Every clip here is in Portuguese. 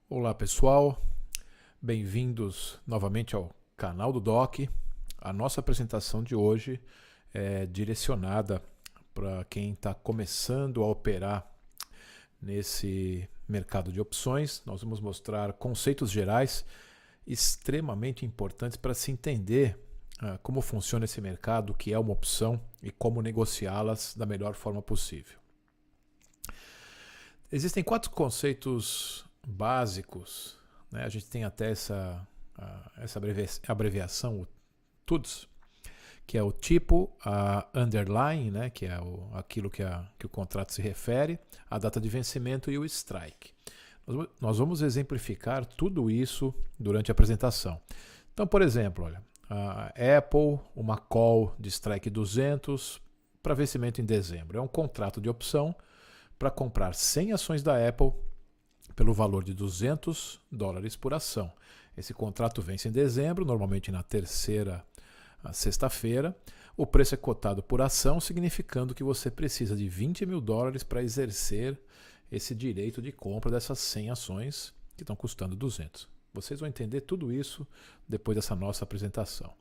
Olá pessoal, bem-vindos novamente ao canal do Doc. A nossa apresentação de hoje é direcionada para quem está começando a operar nesse mercado de opções. Nós vamos mostrar conceitos gerais extremamente importantes para se entender como funciona esse mercado, o que é uma opção e como negociá-las da melhor forma possível. Existem 4 conceitos básicos, né? A gente tem até essa abreviação, o TUDS, que é o tipo, a underlying, né? Que é aquilo que o contrato se refere, a data de vencimento e o strike. Nós vamos exemplificar tudo isso durante a apresentação. Então, por exemplo, olha, a Apple, uma call de strike 200 para vencimento em dezembro. É um contrato de opção para comprar 100 ações da Apple pelo valor de $200 por ação. Esse contrato vence em dezembro, normalmente na terceira sexta-feira. O preço é cotado por ação, significando que você precisa de $20 mil para exercer esse direito de compra dessas 100 ações que estão custando 200. Vocês vão entender tudo isso depois dessa nossa apresentação.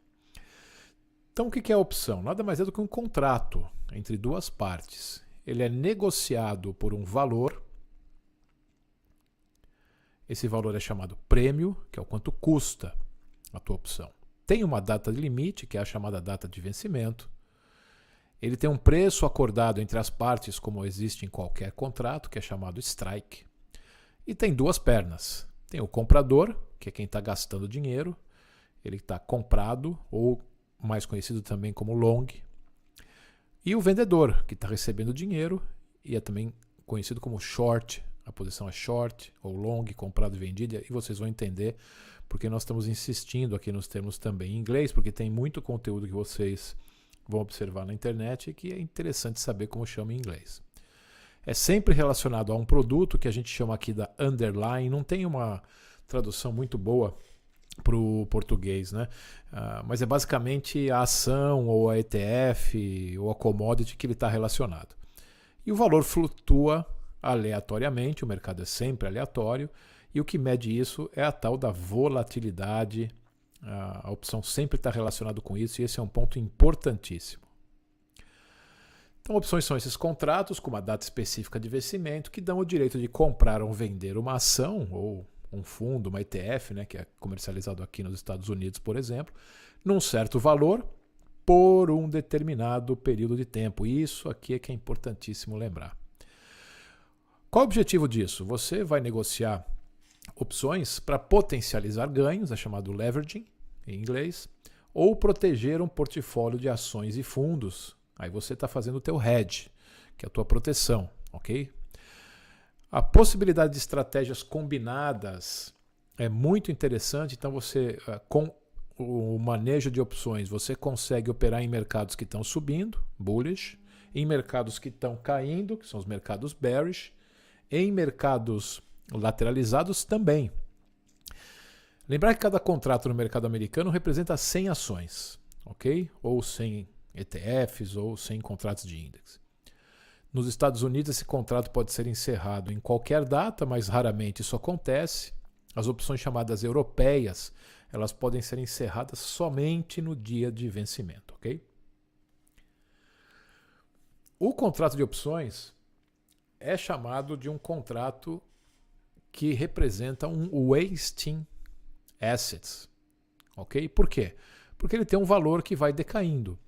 Então, o que é a opção? Nada mais é do que um contrato entre duas partes. Ele é negociado por um valor. Esse valor é chamado prêmio, que é o quanto custa a tua opção. Tem uma data de limite, que é a chamada data de vencimento. Ele tem um preço acordado entre as partes, como existe em qualquer contrato, que é chamado strike. E tem duas pernas. Tem o comprador, que é quem está gastando dinheiro. Ele está comprado, ou mais conhecido também como long. E o vendedor, que está recebendo dinheiro e é também conhecido como short. A posição é short ou long, comprado e vendido, e vocês vão entender porque nós estamos insistindo aqui nos termos também em inglês, porque tem muito conteúdo que vocês vão observar na internet e que é interessante saber como chama em inglês. É sempre relacionado a um produto que a gente chama aqui da underlying, não tem uma tradução muito boa para o português, né? Mas é basicamente a ação ou a ETF ou a commodity que ele está relacionado. E o valor flutua aleatoriamente, o mercado é sempre aleatório, e o que mede isso é a tal da volatilidade. A opção sempre está relacionada com isso, e esse é um ponto importantíssimo. Então, opções são esses contratos com uma data específica de vencimento que dão o direito de comprar ou vender uma ação ou um fundo, uma ETF, né, que é comercializado aqui nos Estados Unidos, por exemplo, num certo valor por um determinado período de tempo. Isso aqui é que é importantíssimo lembrar. Qual o objetivo disso? Você vai negociar opções para potencializar ganhos, é chamado leveraging em inglês, ou proteger um portfólio de ações e fundos. Aí você está fazendo o teu hedge, que é a tua proteção, ok? A possibilidade de estratégias combinadas é muito interessante, então você, com o manejo de opções, você consegue operar em mercados que estão subindo, bullish, em mercados que estão caindo, que são os mercados bearish, em mercados lateralizados também. Lembrar que cada contrato no mercado americano representa 100 ações, ok? Ou 100 ETFs ou 100 contratos de índice. Nos Estados Unidos, esse contrato pode ser encerrado em qualquer data, mas raramente isso acontece. As opções chamadas europeias, elas podem ser encerradas somente no dia de vencimento, ok? O contrato de opções é chamado de um contrato que representa um wasting assets, ok? Por quê? Porque ele tem um valor que vai decaindo,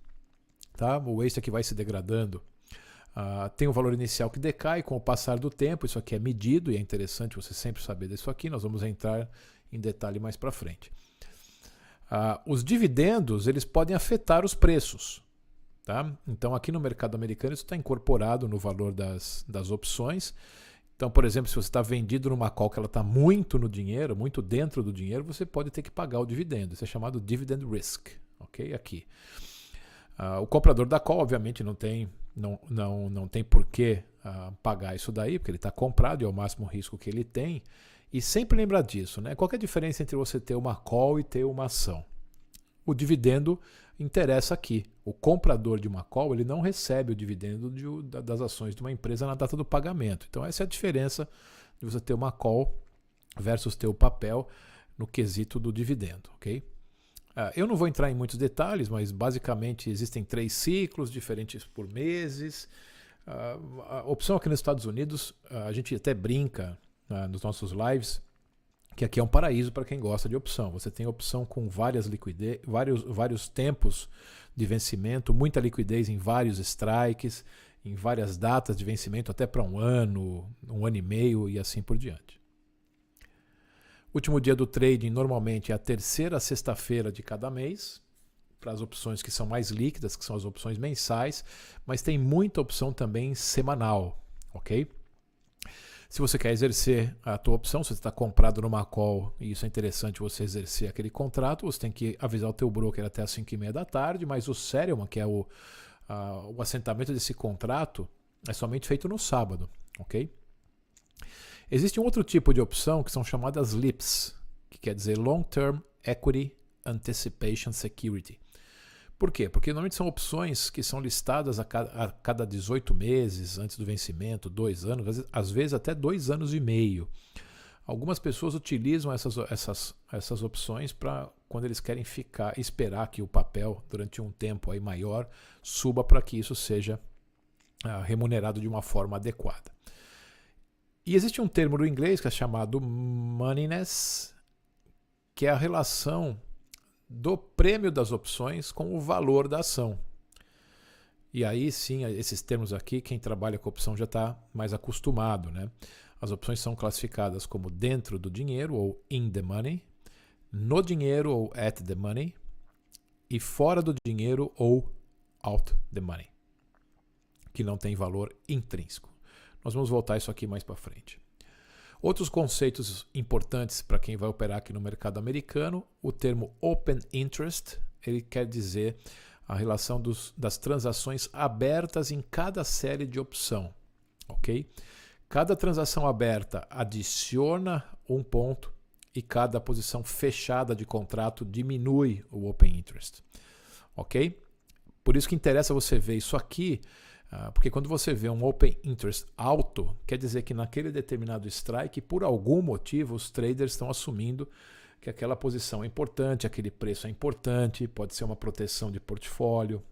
tá? O waste é que vai se degradando. Tem um valor inicial que decai com o passar do tempo, isso aqui é medido e é interessante você sempre saber disso aqui, nós vamos entrar em detalhe mais para frente. Os dividendos, eles podem afetar os preços, tá? Então aqui no mercado americano isso está incorporado no valor das opções. Então, por exemplo, se você está vendido numa call que ela está muito no dinheiro, muito dentro do dinheiro, você pode ter que pagar o dividendo, isso é chamado dividend risk, ok? Aqui. O comprador da call, obviamente, não tem por que pagar isso daí, porque ele está comprado e é o máximo risco que ele tem. E sempre lembrar disso, né? Qual é a diferença entre você ter uma call e ter uma ação? O dividendo interessa aqui. O comprador de uma call ele não recebe o dividendo das ações de uma empresa na data do pagamento. Então essa é a diferença de você ter uma call versus ter o papel no quesito do dividendo, ok? Eu não vou entrar em muitos detalhes, mas basicamente existem 3 ciclos diferentes por meses. A opção aqui nos Estados Unidos, a gente até brinca nos nossos lives, que aqui é um paraíso para quem gosta de opção. Você tem opção com várias liquidez, vários tempos de vencimento, muita liquidez em vários strikes, em várias datas de vencimento, até para um ano e meio e assim por diante. Último dia do trading normalmente é a terceira sexta-feira de cada mês, para as opções que são mais líquidas, que são as opções mensais, mas tem muita opção também semanal, ok? Se você quer exercer a tua opção, se você está comprado numa call e isso é interessante você exercer aquele contrato, você tem que avisar o teu broker até às 5h30 da tarde, mas o settlement, que é o assentamento desse contrato, é somente feito no sábado, ok? Existe um outro tipo de opção que são chamadas LEAPS, que quer dizer Long Term Equity Anticipation Security. Por quê? Porque normalmente são opções que são listadas a cada 18 meses antes do vencimento, 2 anos, às vezes até 2 anos e meio. Algumas pessoas utilizam essas opções para quando eles querem esperar que o papel durante um tempo aí maior suba para que isso seja remunerado de uma forma adequada. E existe um termo do inglês que é chamado moneyness, que é a relação do prêmio das opções com o valor da ação. E aí sim, esses termos aqui, quem trabalha com opção já está mais acostumado, né? As opções são classificadas como dentro do dinheiro, ou in the money, no dinheiro, ou at the money, e fora do dinheiro, ou out the money, que não tem valor intrínseco. Nós vamos voltar isso aqui mais para frente. Outros conceitos importantes para quem vai operar aqui no mercado americano, o termo Open Interest, ele quer dizer a relação das transações abertas em cada série de opção, ok? Cada transação aberta adiciona um ponto e cada posição fechada de contrato diminui o Open Interest, ok? Por isso que interessa você ver isso aqui, porque quando você vê um Open Interest alto, quer dizer que naquele determinado strike, por algum motivo, os traders estão assumindo que aquela posição é importante, aquele preço é importante, pode ser uma proteção de portfólio,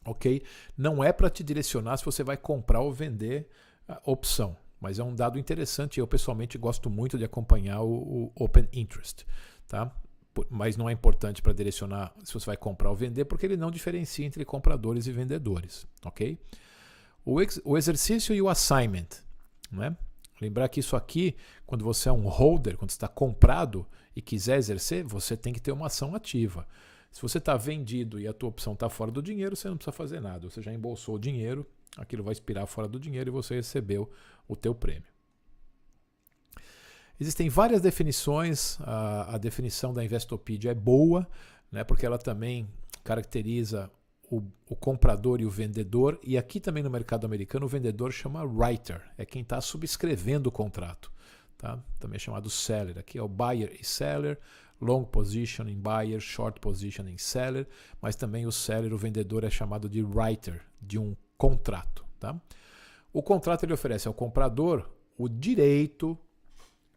ok? Não é para te direcionar se você vai comprar ou vender a opção, mas é um dado interessante e eu pessoalmente gosto muito de acompanhar o Open Interest, tá? Mas não é importante para direcionar se você vai comprar ou vender, porque ele não diferencia entre compradores e vendedores, ok? O exercício e o assignment, né? Lembrar que isso aqui, quando você é um holder, quando está comprado e quiser exercer, você tem que ter uma ação ativa. Se você está vendido e a tua opção está fora do dinheiro, você não precisa fazer nada. Você já embolsou o dinheiro, aquilo vai expirar fora do dinheiro e você recebeu o teu prêmio. Existem várias definições. A definição da Investopedia é boa, né, porque ela também caracteriza o comprador e o vendedor, e aqui também no mercado americano o vendedor chama writer, é quem está subscrevendo o contrato, tá? Também é chamado seller, aqui é o buyer e seller, long position em buyer, short position em seller, mas também o seller, o vendedor, é chamado de writer, de um contrato, tá? O contrato ele oferece ao comprador o direito,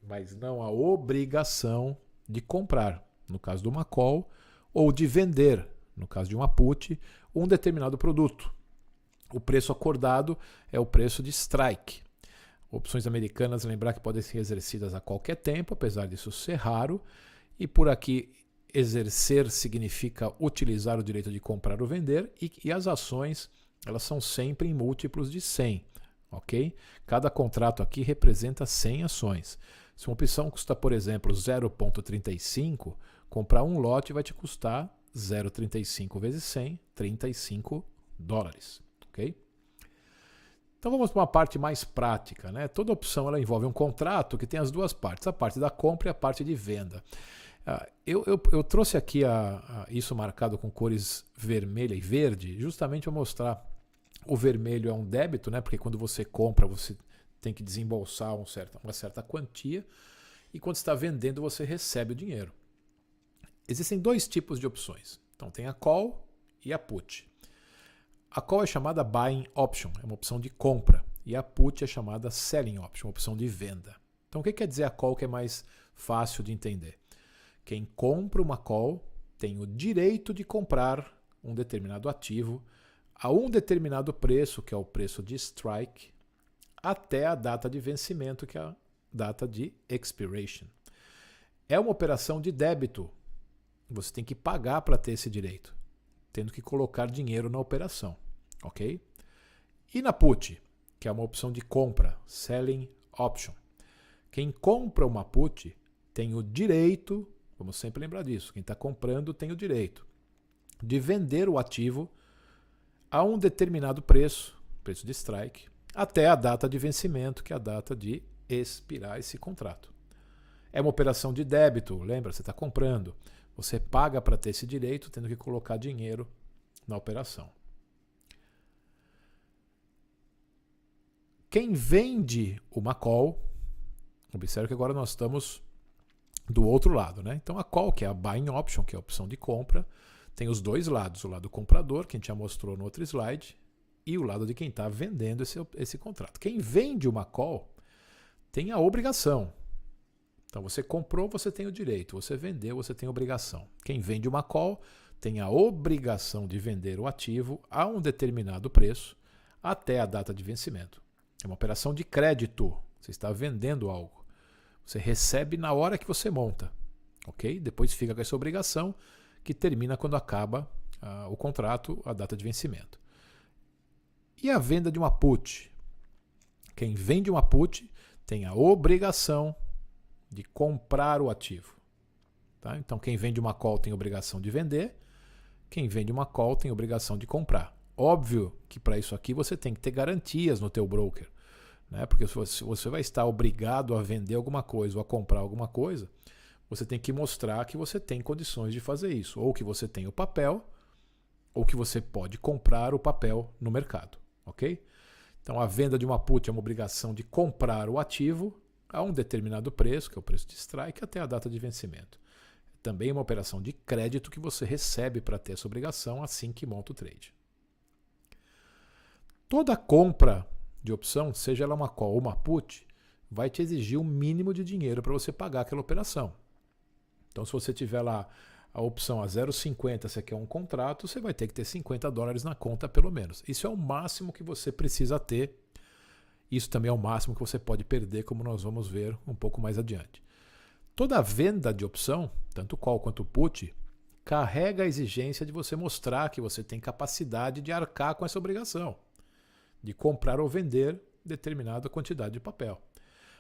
mas não a obrigação de comprar, no caso de uma call, ou de vender, no caso de uma put, um determinado produto. O preço acordado é o preço de strike. Opções americanas, lembrar que podem ser exercidas a qualquer tempo, apesar disso ser raro. E por aqui, exercer significa utilizar o direito de comprar ou vender. E as ações, elas são sempre em múltiplos de 100. Ok? Cada contrato aqui representa 100 ações. Se uma opção custa, por exemplo, 0,35, comprar um lote vai te custar 0,35 vezes 100, $35, ok? Então vamos para uma parte mais prática, né? Toda opção ela envolve um contrato que tem as duas partes, a parte da compra e a parte de venda. Eu trouxe aqui isso marcado com cores vermelha e verde, justamente para mostrar o vermelho é um débito, né? Porque quando você compra você tem que desembolsar uma certa quantia e quando está vendendo você recebe o dinheiro. Existem 2 tipos de opções. Então tem a call e a put. A call é chamada buying option, é uma opção de compra. E a put é chamada selling option, uma opção de venda. Então o que quer dizer a call que é mais fácil de entender? Quem compra uma call tem o direito de comprar um determinado ativo a um determinado preço, que é o preço de strike, até a data de vencimento, que é a data de expiration. É uma operação de débito. Você tem que pagar para ter esse direito, tendo que colocar dinheiro na operação, ok? E na put, que é uma opção de compra, selling option. Quem compra uma put tem o direito, vamos sempre lembrar disso, quem está comprando tem o direito de vender o ativo a um determinado preço, preço de strike, até a data de vencimento, que é a data de expirar esse contrato. É uma operação de débito, lembra? Você está comprando. Você paga para ter esse direito, tendo que colocar dinheiro na operação. Quem vende uma call, observe que agora nós estamos do outro lado, né? Então a call, que é a buying option, que é a opção de compra, tem os dois lados, o lado comprador, que a gente já mostrou no outro slide, e o lado de quem está vendendo esse contrato. Quem vende uma call tem a obrigação. Então você comprou, você tem o direito. Você vendeu, você tem a obrigação. Quem vende uma call tem a obrigação de vender o ativo a um determinado preço até a data de vencimento. É uma operação de crédito. Você está vendendo algo. Você recebe na hora que você monta. Ok? Depois fica com essa obrigação que termina quando acaba o contrato, a data de vencimento. E a venda de uma put? Quem vende uma put tem a obrigação de comprar o ativo. Tá? Então quem vende uma call tem a obrigação de vender, quem vende uma call tem a obrigação de comprar. Óbvio que para isso aqui você tem que ter garantias no teu broker, né? Porque se você vai estar obrigado a vender alguma coisa ou a comprar alguma coisa, você tem que mostrar que você tem condições de fazer isso, ou que você tem o papel, ou que você pode comprar o papel no mercado, ok? Então a venda de uma put é uma obrigação de comprar o ativo a um determinado preço, que é o preço de strike, até a data de vencimento. Também é uma operação de crédito que você recebe para ter essa obrigação assim que monta o trade. Toda compra de opção, seja ela uma call ou uma put, vai te exigir um mínimo de dinheiro para você pagar aquela operação. Então se você tiver lá a opção a 0,50, você quer um contrato, você vai ter que ter $50 na conta pelo menos. Isso é o máximo que você precisa ter. Isso também é o máximo que você pode perder, como nós vamos ver um pouco mais adiante. Toda venda de opção, tanto call quanto put, carrega a exigência de você mostrar que você tem capacidade de arcar com essa obrigação, de comprar ou vender determinada quantidade de papel.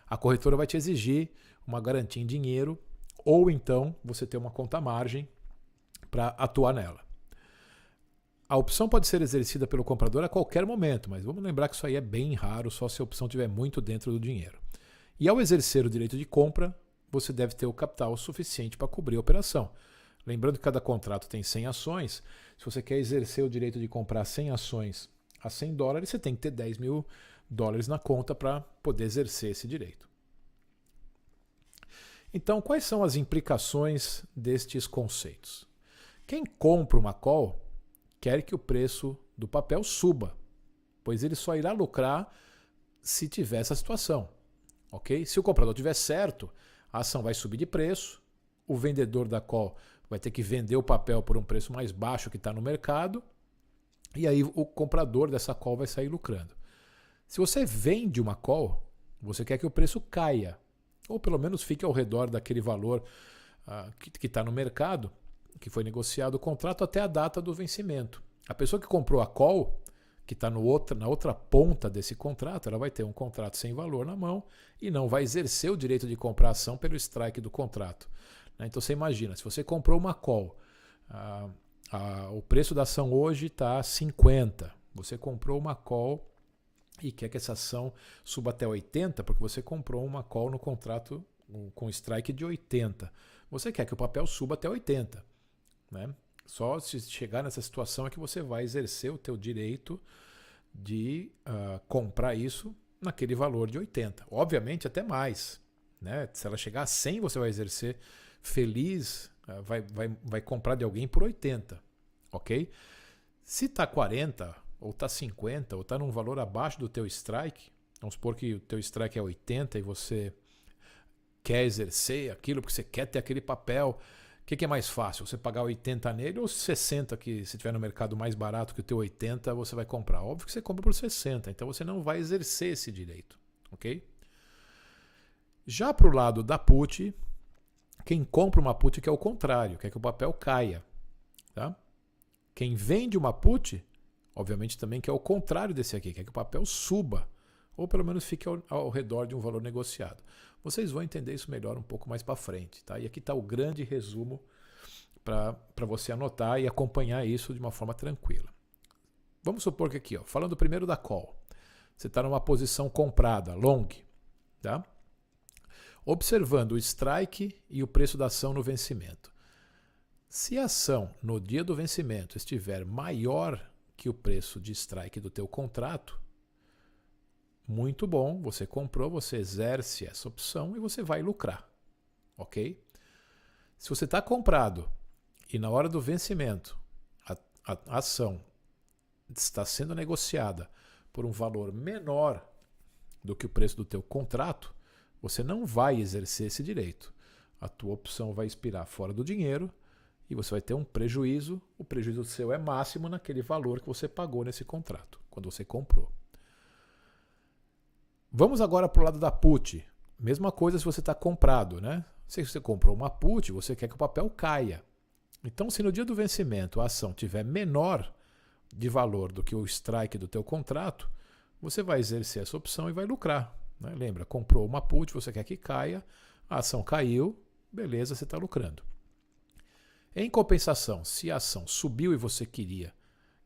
A corretora vai te exigir uma garantia em dinheiro, ou então você ter uma conta margem para atuar nela. A opção pode ser exercida pelo comprador a qualquer momento, mas vamos lembrar que isso aí é bem raro, só se a opção estiver muito dentro do dinheiro. E ao exercer o direito de compra, você deve ter o capital suficiente para cobrir a operação. Lembrando que cada contrato tem 100 ações, se você quer exercer o direito de comprar 100 ações a $100, você tem que ter $10.000 na conta para poder exercer esse direito. Então, quais são as implicações destes conceitos? Quem compra uma call quer que o preço do papel suba, pois ele só irá lucrar se tiver essa situação. Okay? Se o comprador tiver certo, a ação vai subir de preço, o vendedor da call vai ter que vender o papel por um preço mais baixo que está no mercado, e aí o comprador dessa call vai sair lucrando. Se você vende uma call, você quer que o preço caia, ou pelo menos fique ao redor daquele valor que está no mercado, que foi negociado o contrato até a data do vencimento. A pessoa que comprou a call, que está na outra ponta desse contrato, ela vai ter um contrato sem valor na mão e não vai exercer o direito de comprar a ação pelo strike do contrato. Então você imagina, se você comprou uma call, o preço da ação hoje está 50, você comprou uma call e quer que essa ação suba até 80, porque você comprou uma call no contrato com strike de 80. Você quer que o papel suba até 80. Né? Só se chegar nessa situação é que você vai exercer o teu direito de comprar isso naquele valor de 80. Obviamente até mais. Né? Se ela chegar a 100, você vai exercer feliz, vai comprar de alguém por 80. Ok? Se está 40, ou está 50, ou está num valor abaixo do teu strike, vamos supor que o teu strike é 80 e você quer exercer aquilo, porque você quer ter aquele papel. O que é mais fácil? Você pagar 80 nele ou 60, que se tiver no mercado mais barato que o teu 80, você vai comprar? Óbvio que você compra por 60, então você não vai exercer esse direito, ok? Já para o lado da put, quem compra uma put quer o contrário, quer que o papel caia. Tá? Quem vende uma put, obviamente também quer o contrário desse aqui, quer que o papel suba, ou pelo menos fique ao redor de um valor negociado. Vocês vão entender isso melhor um pouco mais para frente. Tá? E aqui está o grande resumo para você anotar e acompanhar isso de uma forma tranquila. Vamos supor que aqui, falando primeiro da call, você está numa posição comprada, long, tá? Observando o strike e o preço da ação no vencimento. Se a ação no dia do vencimento estiver maior que o preço de strike do teu contrato, muito bom, você comprou, você exerce essa opção e você vai lucrar, ok? Se você está comprado e na hora do vencimento a ação está sendo negociada por um valor menor do que o preço do teu contrato, você não vai exercer esse direito. A tua opção vai expirar fora do dinheiro e você vai ter um prejuízo. O prejuízo seu é máximo naquele valor que você pagou nesse contrato, quando você comprou. Vamos agora para o lado da put. Mesma coisa se você está comprado, né? Se você comprou uma put, você quer que o papel caia. Então, se no dia do vencimento a ação tiver menor de valor do que o strike do teu contrato, você vai exercer essa opção e vai lucrar. Né? Lembra, comprou uma put, você quer que caia, a ação caiu, beleza, você está lucrando. Em compensação, se a ação subiu e você queria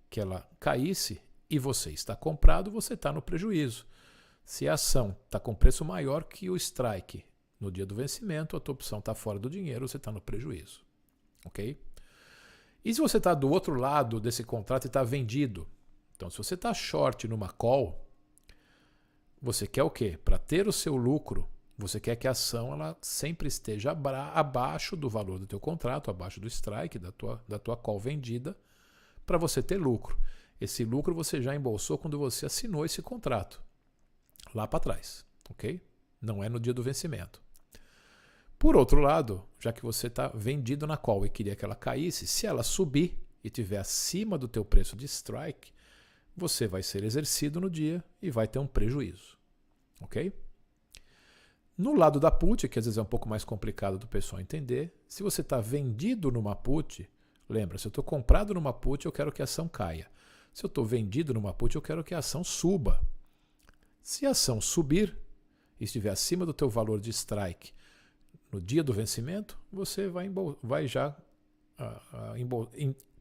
que ela caísse e você está comprado, você está no prejuízo. Se a ação está com preço maior que o strike no dia do vencimento, a tua opção está fora do dinheiro, você está no prejuízo. Ok? E se você está do outro lado desse contrato e está vendido? Então, se você está short numa call, você quer o quê? Para ter o seu lucro, você quer que a ação ela sempre esteja abaixo do valor do teu contrato, abaixo do strike, da tua call vendida, para você ter lucro. Esse lucro você já embolsou quando você assinou esse contrato, lá para trás, ok? Não é no dia do vencimento. Por outro lado, já que você está vendido na call e queria que ela caísse, se ela subir e estiver acima do teu preço de strike, você vai ser exercido no dia e vai ter um prejuízo, ok? No lado da put, que às vezes é um pouco mais complicado do pessoal entender, se você está vendido numa put, lembra, se eu estou comprado numa put, eu quero que a ação caia. Se eu estou vendido numa put, eu quero que a ação suba. Se a ação subir e estiver acima do teu valor de strike no dia do vencimento, você vai já,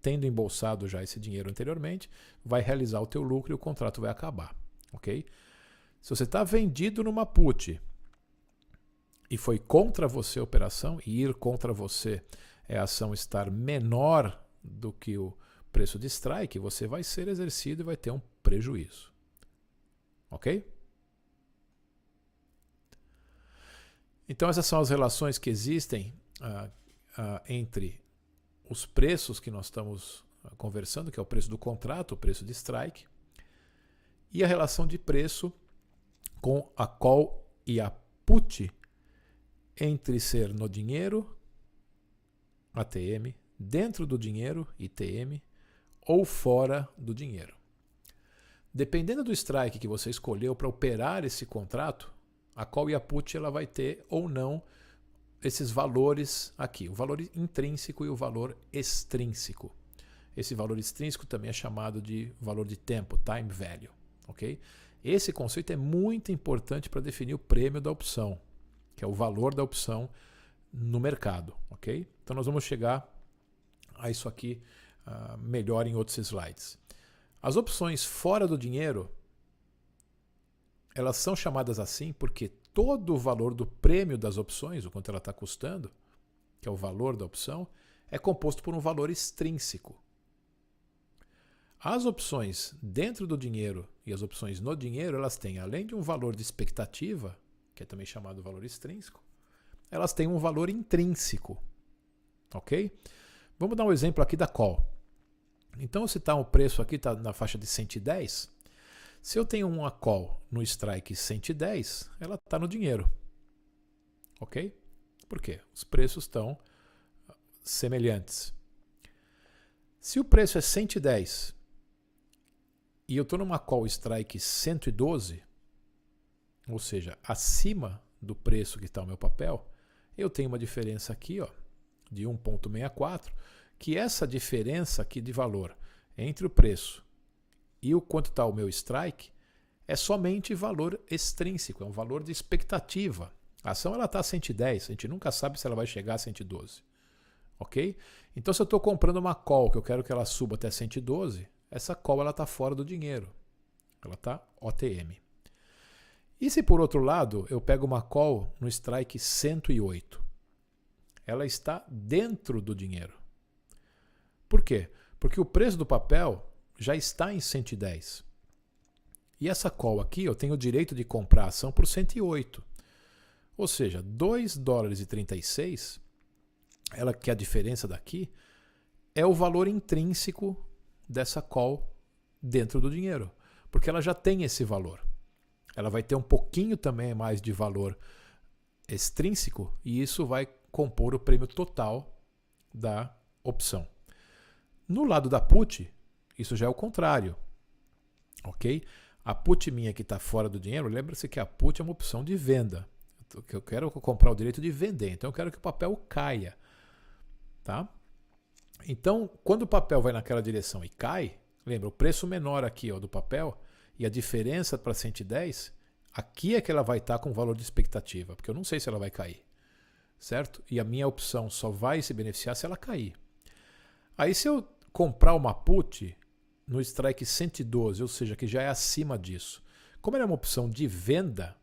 tendo embolsado já esse dinheiro anteriormente, vai realizar o teu lucro e o contrato vai acabar. Ok? Se você está vendido numa put e foi contra você a operação, e ir contra você é a ação estar menor do que o preço de strike, você vai ser exercido e vai ter um prejuízo. Ok? Então essas são as relações que existem entre os preços que nós estamos conversando, que é o preço do contrato, o preço de strike, e a relação de preço com a call e a put entre ser no dinheiro, ATM, dentro do dinheiro, ITM, ou fora do dinheiro. Dependendo do strike que você escolheu para operar esse contrato, a call e a put ela vai ter ou não esses valores aqui, o valor intrínseco e o valor extrínseco. Esse valor extrínseco também é chamado de valor de tempo, time value. Okay? Esse conceito é muito importante para definir o prêmio da opção, que é o valor da opção no mercado. Okay? Então nós vamos chegar a isso aqui melhor em outros slides. As opções fora do dinheiro, elas são chamadas assim porque todo o valor do prêmio das opções, o quanto ela está custando, que é o valor da opção, é composto por um valor extrínseco. As opções dentro do dinheiro e as opções no dinheiro, elas têm, além de um valor de expectativa, que é também chamado valor extrínseco, elas têm um valor intrínseco. Ok? Vamos dar um exemplo aqui da call. Então, se o preço aqui está na faixa de 110, se eu tenho uma call no strike 110, ela está no dinheiro. Ok? Por quê? Os preços estão semelhantes. Se o preço é 110 e eu estou numa call strike 112, ou seja, acima do preço que está o meu papel, eu tenho uma diferença aqui, ó, de 1,64, que essa diferença aqui de valor entre o preço e o quanto está o meu strike é somente valor extrínseco, é um valor de expectativa. A ação está a 110, a gente nunca sabe se ela vai chegar a 112. Ok? Então, se eu estou comprando uma call que eu quero que ela suba até 112, essa call está fora do dinheiro. Ela está OTM. E se por outro lado eu pego uma call no strike 108, ela está dentro do dinheiro. Por quê? Porque o preço do papel já está em 110. E essa call aqui eu tenho o direito de comprar a ação por 108. Ou seja, 2 dólares e 36, ela que é a diferença daqui, é o valor intrínseco dessa call dentro do dinheiro. Porque ela já tem esse valor. Ela vai ter um pouquinho também mais de valor extrínseco e isso vai compor o prêmio total da opção. No lado da put, isso já é o contrário. Ok? A put minha que está fora do dinheiro, lembra-se que a put é uma opção de venda. Eu quero comprar o direito de vender, então eu quero que o papel caia. Tá? Então, quando o papel vai naquela direção e cai, lembra, o preço menor aqui ó, do papel e a diferença para 110, aqui é que ela vai estar com valor de expectativa, porque eu não sei se ela vai cair. Certo? E a minha opção só vai se beneficiar se ela cair. Aí se eu comprar uma put no strike 112, ou seja, que já é acima disso, como ela é uma opção de venda,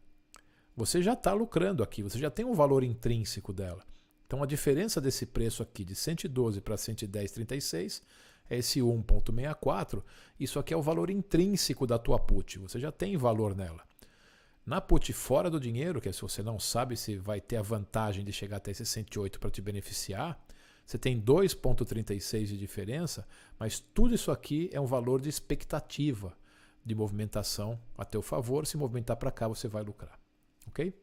você já está lucrando aqui, você já tem um valor intrínseco dela. Então a diferença desse preço aqui de 112 para 110,36 é esse 1,64. Isso aqui é o valor intrínseco da tua put. Você já tem valor nela. Na put fora do dinheiro, que é se você não sabe se vai ter a vantagem de chegar até esse 108 para te beneficiar, você tem 2,36 de diferença, mas tudo isso aqui é um valor de expectativa de movimentação a teu favor. Se movimentar para cá, você vai lucrar. Ok?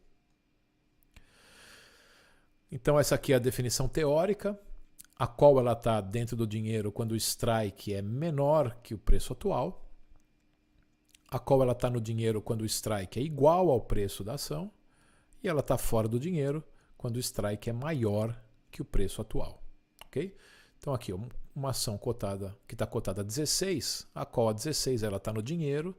Então essa aqui é a definição teórica, a qual ela está dentro do dinheiro quando o strike é menor que o preço atual, a qual ela está no dinheiro quando o strike é igual ao preço da ação, e ela está fora do dinheiro quando o strike é maior que o preço atual. Ok? Então aqui uma ação cotada que está cotada a 16, a qual a 16 ela está no dinheiro,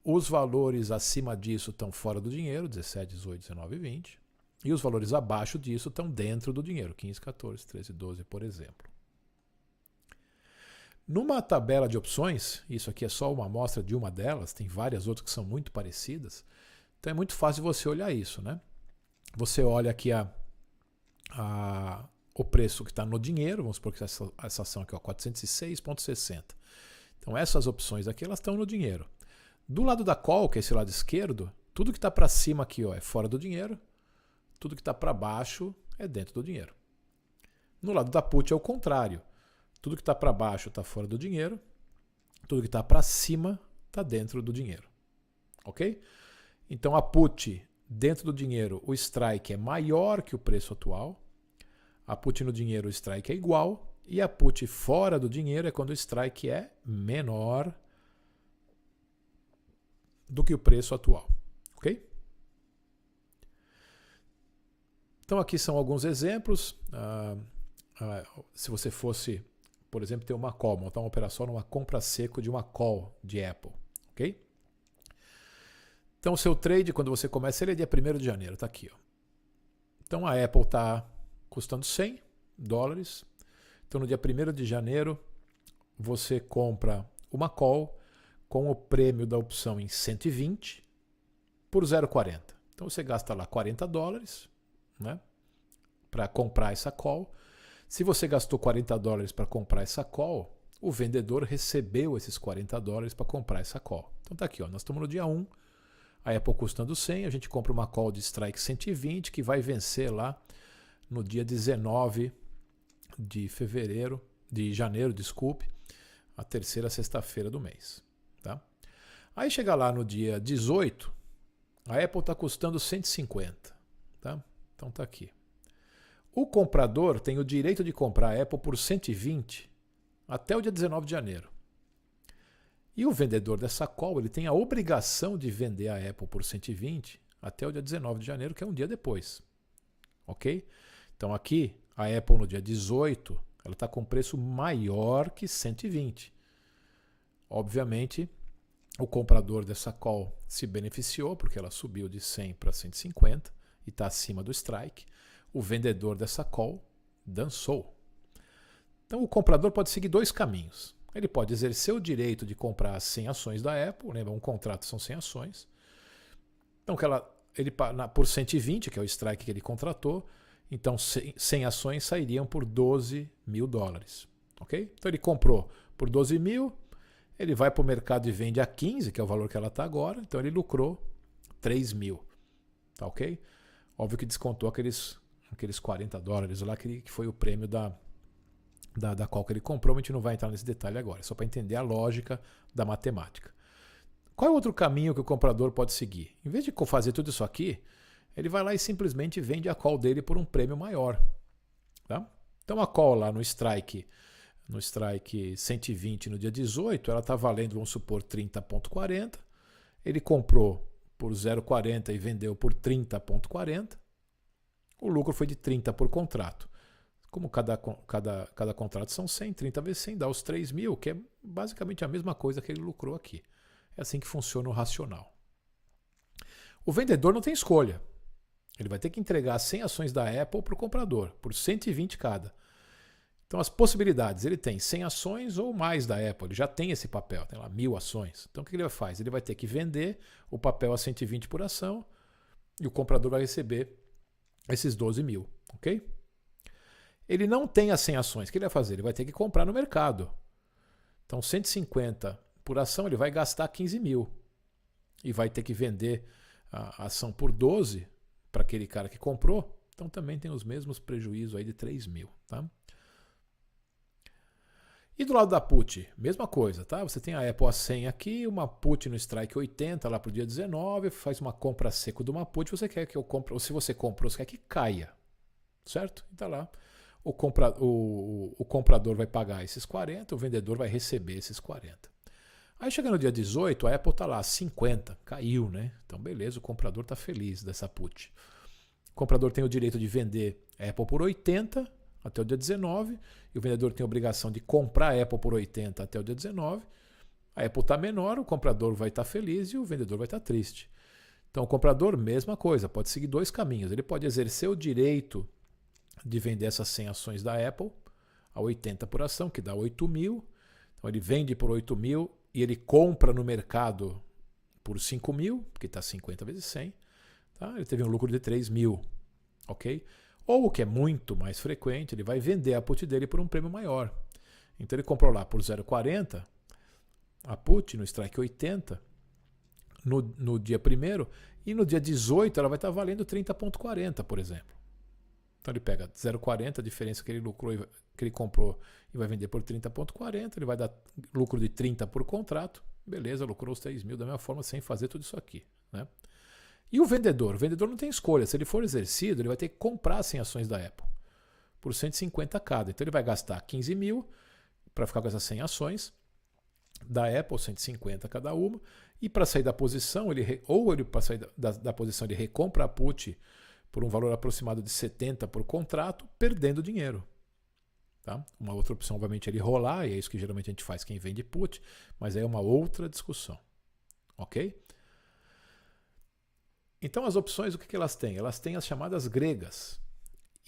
os valores acima disso estão fora do dinheiro, 17, 18, 19 e 20. E os valores abaixo disso estão dentro do dinheiro, 15, 14, 13, 12, por exemplo. Numa tabela de opções, isso aqui é só uma amostra de uma delas, tem várias outras que são muito parecidas, então é muito fácil você olhar isso, né? Você olha aqui o preço que está no dinheiro, vamos supor que essa ação aqui, 406,60. Então essas opções aqui, elas estão no dinheiro. Do lado da call, que é esse lado esquerdo, tudo que está para cima aqui é fora do dinheiro, tudo que está para baixo é dentro do dinheiro. No lado da put é o contrário. Tudo que está para baixo está fora do dinheiro, tudo que está para cima está dentro do dinheiro. Ok? Então a put dentro do dinheiro, o strike é maior que o preço atual, a put no dinheiro, o strike é igual, e a put fora do dinheiro é quando o strike é menor do que o preço atual. Ok? Então aqui são alguns exemplos. Se você fosse, por exemplo, ter uma call, montar uma operação numa compra seco de uma call de Apple. Ok? Então o seu trade, quando você começa, ele é dia 1º de janeiro. Está aqui. Ó. Então a Apple está custando 100 dólares. Então no dia 1º de janeiro, você compra uma call com o prêmio da opção em 120 por 0,40. Então você gasta lá 40 dólares, né, para comprar essa call. Se você gastou 40 dólares para comprar essa call, o vendedor recebeu esses 40 dólares para comprar essa call. Então tá aqui, ó, nós estamos no dia 1, a Apple custando 100, a gente compra uma call de strike 120 que vai vencer lá no dia 19 de janeiro, a terceira sexta-feira do mês. Tá? Aí chega lá no dia 18, a Apple está custando 150. Tá? Então tá aqui. O comprador tem o direito de comprar a Apple por 120 até o dia 19 de janeiro. E o vendedor dessa call, ele tem a obrigação de vender a Apple por 120 até o dia 19 de janeiro, que é um dia depois. Ok? Então aqui, a Apple no dia 18, ela está com preço maior que 120. Obviamente, o comprador dessa call se beneficiou, porque ela subiu de 100 para 150 e está acima do strike. O vendedor dessa call dançou. Então o comprador pode seguir dois caminhos. Ele pode exercer o direito de comprar 100 ações da Apple, lembra, um contrato são 100 ações. Então ele por 120, que é o strike que ele contratou, então 100 ações sairiam por 12 mil dólares. Okay? Então ele comprou por 12 mil, ele vai para o mercado e vende a 15, que é o valor que ela está agora, então ele lucrou 3 mil. Tá ok? Óbvio que descontou aqueles 40 dólares lá, que foi o prêmio da qual que ele comprou, mas a gente não vai entrar nesse detalhe agora, é só para entender a lógica da matemática. Qual é o outro caminho que o comprador pode seguir? Em vez de fazer tudo isso aqui, ele vai lá e simplesmente vende a call dele por um prêmio maior. Tá? Então a call lá no strike 120 no dia 18, ela está valendo, vamos supor, 30,40. Ele comprou por 0,40 e vendeu por 30,40. O lucro foi de 30 por contrato. Como cada contrato são 100, 30 vezes 100 dá os 3 mil, que é basicamente a mesma coisa que ele lucrou aqui. É assim que funciona o racional. O vendedor não tem escolha. Ele vai ter que entregar 100 ações da Apple para o comprador, por 120 cada. Então as possibilidades, ele tem 100 ações ou mais da Apple, ele já tem esse papel, tem lá 1000 ações. Então o que ele faz? Ele vai ter que vender o papel a 120 por ação e o comprador vai receber esses 12 mil, ok? Ele não tem as 100 ações, o que ele vai fazer? Ele vai ter que comprar no mercado. Então 150 por ação, ele vai gastar 15 mil e vai ter que vender a ação por 12 para aquele cara que comprou. Então também tem os mesmos prejuízos aí de 3 mil, tá? E do lado da put, mesma coisa, tá? Você tem a Apple a 100 aqui, uma put no strike 80 lá para o dia 19, faz uma compra seco de uma put, você quer que eu compre, ou se você comprou, você quer que caia, certo? Então lá, o comprador vai pagar esses 40, o vendedor vai receber esses 40. Aí chega no dia 18, a Apple está lá, 50, caiu, né? Então beleza, o comprador está feliz dessa put. O comprador tem o direito de vender a Apple por 80 até o dia 19, e o vendedor tem a obrigação de comprar a Apple por 80 até o dia 19. A Apple está menor, o comprador vai estar feliz e o vendedor vai estar triste. Então o comprador, mesma coisa, pode seguir dois caminhos. Ele pode exercer o direito de vender essas 100 ações da Apple a 80 por ação, que dá 8 mil. Então ele vende por 8 mil e ele compra no mercado por 5 mil, porque está 50 vezes 100. Tá? Ele teve um lucro de 3 mil. Ok? Ou, o que é muito mais frequente, ele vai vender a put dele por um prêmio maior. Então ele comprou lá por 0,40 a put no strike 80 no dia 1º e no dia 18 ela vai estar valendo 30,40, por exemplo. Então ele pega 0,40, a diferença que ele lucrou, que ele comprou e vai vender por 30,40, ele vai dar lucro de 30 por contrato. Beleza, lucrou os 3 mil da mesma forma sem fazer tudo isso aqui, né? E o vendedor? O vendedor não tem escolha. Se ele for exercido, ele vai ter que comprar 100 ações da Apple por 150 cada. Então ele vai gastar 15 mil para ficar com essas 100 ações da Apple, 150 cada uma. E para sair da posição, para sair da posição, ele recompra a put por um valor aproximado de 70 por contrato, perdendo dinheiro. Tá? Uma outra opção, obviamente, é ele rolar, e é isso que geralmente a gente faz quem vende put, mas aí é uma outra discussão. Ok? Então as opções, o que elas têm? Elas têm as chamadas gregas.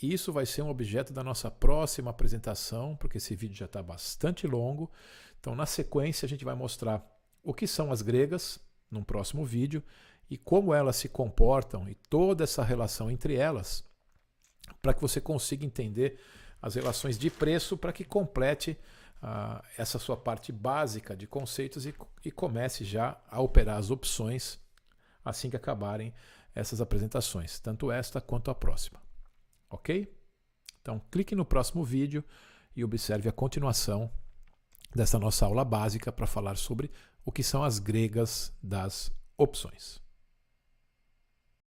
E isso vai ser um objeto da nossa próxima apresentação, porque esse vídeo já está bastante longo. Então na sequência a gente vai mostrar o que são as gregas, num próximo vídeo, e como elas se comportam e toda essa relação entre elas, para que você consiga entender as relações de preço, para que complete essa sua parte básica de conceitos e comece já a operar as opções assim que acabarem essas apresentações, tanto esta quanto a próxima. Ok? Então clique no próximo vídeo e observe a continuação dessa nossa aula básica para falar sobre o que são as gregas das opções.